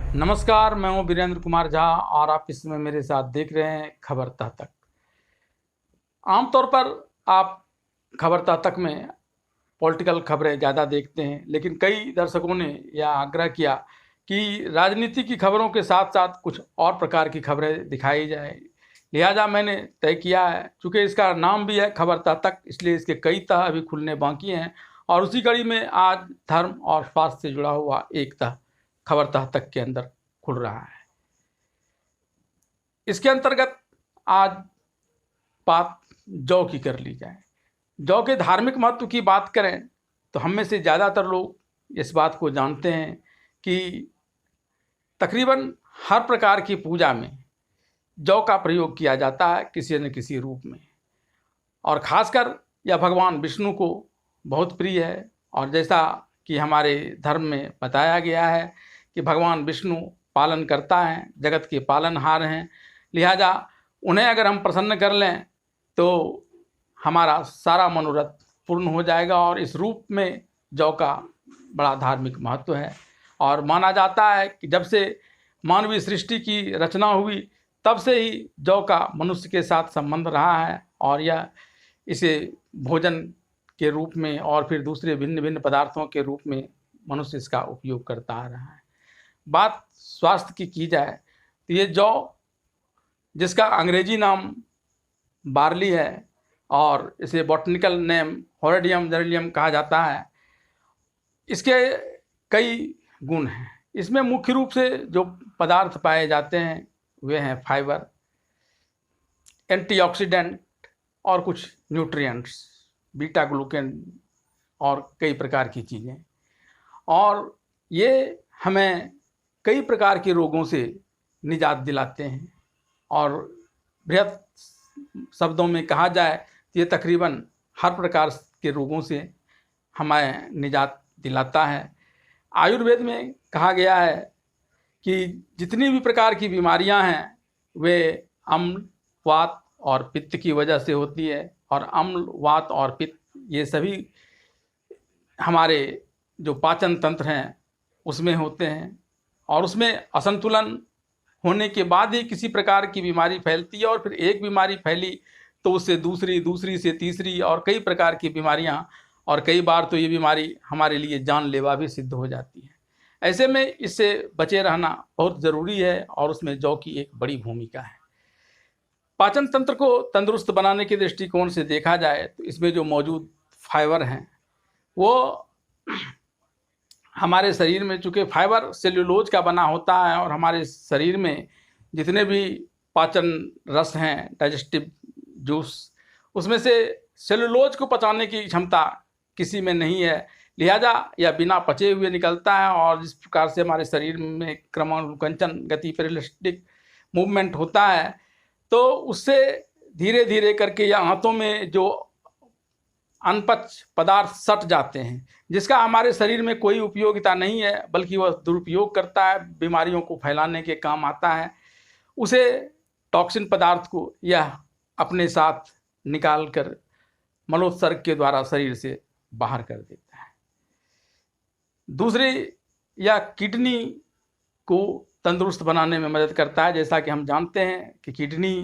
नमस्कार, मैं हूं वीरेंद्र कुमार झा और आप इस समय मेरे साथ देख रहे हैं खबर तह तक। आमतौर पर आप खबर तह तक में पॉलिटिकल खबरें ज़्यादा देखते हैं, लेकिन कई दर्शकों ने यह आग्रह किया कि राजनीति की खबरों के साथ साथ कुछ और प्रकार की खबरें दिखाई जाए। लिहाजा मैंने तय किया है, चूँकि इसका नाम भी है खबर तह तक, इसलिए इसके कई तह अभी खुलने बाकी हैं और उसी कड़ी में आज धर्म और स्वास्थ्य से जुड़ा हुआ एक तह खबर तह तक के अंदर खुल रहा है। इसके अंतर्गत आज बात जौ की कर ली जाए। जौ के धार्मिक महत्व की बात करें तो हम में से ज़्यादातर लोग इस बात को जानते हैं कि तकरीबन हर प्रकार की पूजा में जौ का प्रयोग किया जाता है किसी न किसी रूप में, और ख़ासकर यह भगवान विष्णु को बहुत प्रिय है। और जैसा कि हमारे धर्म में बताया गया है कि भगवान विष्णु पालन करता है, जगत के पालनहार हैं, लिहाजा उन्हें अगर हम प्रसन्न कर लें तो हमारा सारा मनोरथ पूर्ण हो जाएगा। और इस रूप में जौ का बड़ा धार्मिक महत्व है और माना जाता है कि जब से मानवीय सृष्टि की रचना हुई तब से ही जौ का मनुष्य के साथ संबंध रहा है और यह इसे भोजन के रूप में और फिर दूसरे भिन्न भिन्न पदार्थों के रूप में मनुष्य इसका उपयोग करता आ रहा है। बात स्वास्थ्य की जाए तो ये जौ, जिसका अंग्रेजी नाम बार्ली है और इसे बॉटनिकल नेम होरेडियम जेरेलियम कहा जाता है, इसके कई गुण हैं। इसमें मुख्य रूप से जो पदार्थ पाए जाते हैं वे हैं फाइबर, एंटीऑक्सीडेंट और कुछ न्यूट्रिएंट्स, बीटा ग्लूकेन और कई प्रकार की चीज़ें। और ये हमें कई प्रकार के रोगों से निजात दिलाते हैं और बृहत शब्दों में कहा जाए तो ये तकरीबन हर प्रकार के रोगों से हमें निजात दिलाता है। आयुर्वेद में कहा गया है कि जितनी भी प्रकार की बीमारियां हैं वे अम्ल, वात और पित्त की वजह से होती है, और अम्ल, वात और पित्त ये सभी हमारे जो पाचन तंत्र हैं उसमें होते हैं, और उसमें असंतुलन होने के बाद ही किसी प्रकार की बीमारी फैलती है, और फिर एक बीमारी फैली तो उससे दूसरी, दूसरी से तीसरी और कई प्रकार की बीमारियां, और कई बार तो ये बीमारी हमारे लिए जानलेवा भी सिद्ध हो जाती है। ऐसे में इससे बचे रहना बहुत ज़रूरी है और उसमें जौ की एक बड़ी भूमिका है। पाचन तंत्र को तंदुरुस्त बनाने के दृष्टिकोण से देखा जाए तो इसमें जो मौजूद फाइबर हैं वो हमारे शरीर में, चूँकि फाइबर सेल्यूलोज का बना होता है और हमारे शरीर में जितने भी पाचन रस हैं, डाइजेस्टिव जूस, उसमें से सेल्यूलोज को पचाने की क्षमता किसी में नहीं है, लिहाजा यह बिना पचे हुए निकलता है। और जिस प्रकार से हमारे शरीर में क्रमानुकंचन गति, पेरिस्टल्टिक मूवमेंट होता है, तो उससे धीरे धीरे करके या आंतों में जो अनपच पदार्थ सट जाते हैं, जिसका हमारे शरीर में कोई उपयोगिता नहीं है बल्कि वह दुरुपयोग करता है, बीमारियों को फैलाने के काम आता है, उसे टॉक्सिन पदार्थ को यह अपने साथ निकाल कर मलोत्सर्ग के द्वारा शरीर से बाहर कर देता है। दूसरी, यह किडनी को तंदुरुस्त बनाने में मदद करता है। जैसा कि हम जानते हैं कि किडनी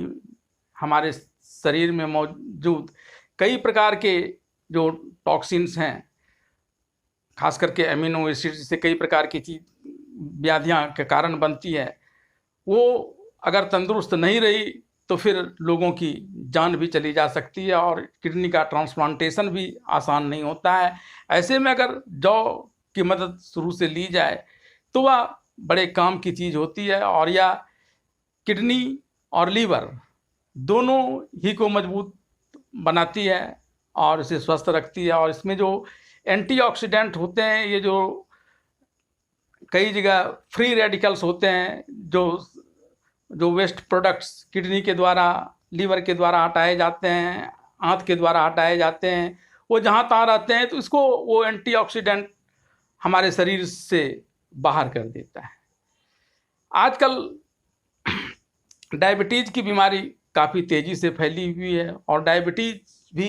हमारे शरीर में मौजूद कई प्रकार के जो टॉक्सिन्स हैं, खास करके एमिनो एसिड से कई प्रकार की चीज व्याधियां के कारण बनती है, वो अगर तंदुरुस्त नहीं रही तो फिर लोगों की जान भी चली जा सकती है और किडनी का ट्रांसप्लांटेशन भी आसान नहीं होता है। ऐसे में अगर जौ की मदद शुरू से ली जाए तो वह बड़े काम की चीज़ होती है, और यह किडनी और लीवर दोनों ही को मजबूत बनाती है और इसे स्वस्थ रखती है। और इसमें जो एंटीऑक्सीडेंट होते हैं, ये जो कई जगह फ्री रेडिकल्स होते हैं, जो वेस्ट प्रोडक्ट्स किडनी के द्वारा, लीवर के द्वारा हटाए जाते हैं, आंत के द्वारा हटाए जाते हैं, वो जहाँ तहाँ रहते हैं, तो इसको वो एंटीऑक्सीडेंट हमारे शरीर से बाहर कर देता है। आजकल डायबिटीज़ की बीमारी काफ़ी तेज़ी से फैली हुई है और डायबिटीज़ भी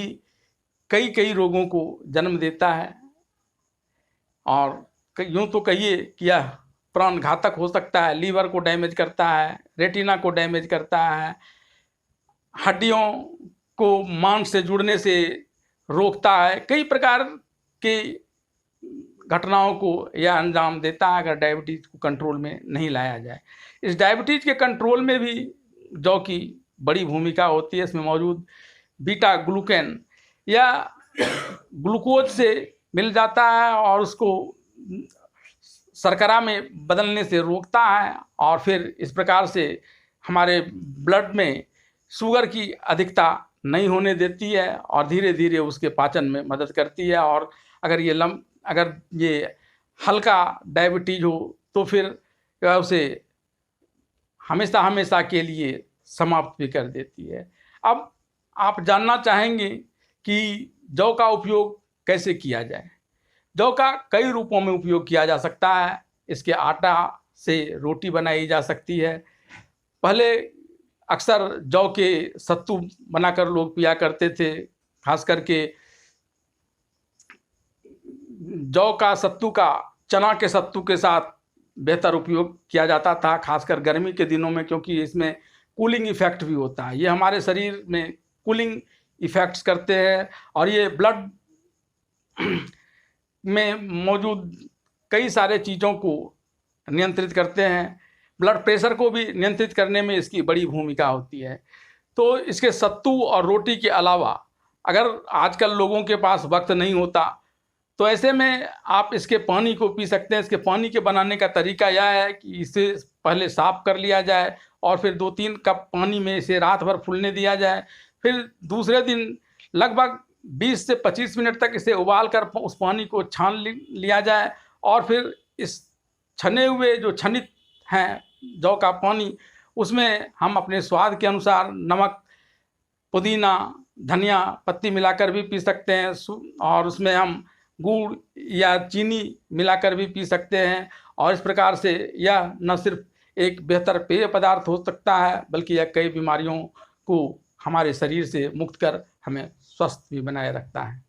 कई कई रोगों को जन्म देता है, और यूँ तो कहिए कि यह प्राण घातक हो सकता है, लीवर को डैमेज करता है, रेटिना को डैमेज करता है, हड्डियों को मांस से जुड़ने से रोकता है, कई प्रकार के घटनाओं को यह अंजाम देता है अगर डायबिटीज़ को कंट्रोल में नहीं लाया जाए। इस डायबिटीज़ के कंट्रोल में भी जौ की बड़ी भूमिका होती है। इसमें मौजूद बीटा ग्लूकेन या ग्लूकोज से मिल जाता है और उसको शर्करा में बदलने से रोकता है और फिर इस प्रकार से हमारे ब्लड में शुगर की अधिकता नहीं होने देती है और धीरे धीरे उसके पाचन में मदद करती है। और अगर ये हल्का डायबिटीज हो तो फिर उसे हमेशा हमेशा के लिए समाप्त भी कर देती है। अब आप जानना चाहेंगे कि जौ का उपयोग कैसे किया जाए। जौ का कई रूपों में उपयोग किया जा सकता है। इसके आटा से रोटी बनाई जा सकती है। पहले अक्सर जौ के सत्तू बनाकर लोग पिया करते थे, खास करके जौ का सत्तू का चना के सत्तू के साथ बेहतर उपयोग किया जाता था, खासकर गर्मी के दिनों में, क्योंकि इसमें कूलिंग इफेक्ट भी होता है। ये हमारे शरीर में कूलिंग इफेक्ट्स करते हैं और ये ब्लड में मौजूद कई सारे चीज़ों को नियंत्रित करते हैं। ब्लड प्रेशर को भी नियंत्रित करने में इसकी बड़ी भूमिका होती है। तो इसके सत्तू और रोटी के अलावा अगर आजकल लोगों के पास वक्त नहीं होता तो ऐसे में आप इसके पानी को पी सकते हैं। इसके पानी के बनाने का तरीका यह है कि इसे पहले साफ़ कर लिया जाए और फिर 2-3 कप पानी में इसे रात भर फूलने दिया जाए। फिर दूसरे दिन लगभग 20 से 25 मिनट तक इसे उबाल कर उस पानी को छान लिया जाए और फिर इस छने हुए जो छनित हैं जौ का पानी, उसमें हम अपने स्वाद के अनुसार नमक, पुदीना, धनिया पत्ती मिलाकर भी पी सकते हैं और उसमें हम गुड़ या चीनी मिलाकर भी पी सकते हैं। और इस प्रकार से यह न सिर्फ एक बेहतर पेय पदार्थ हो सकता है बल्कि यह कई बीमारियों को हमारे शरीर से मुक्त कर हमें स्वस्थ भी बनाए रखता है।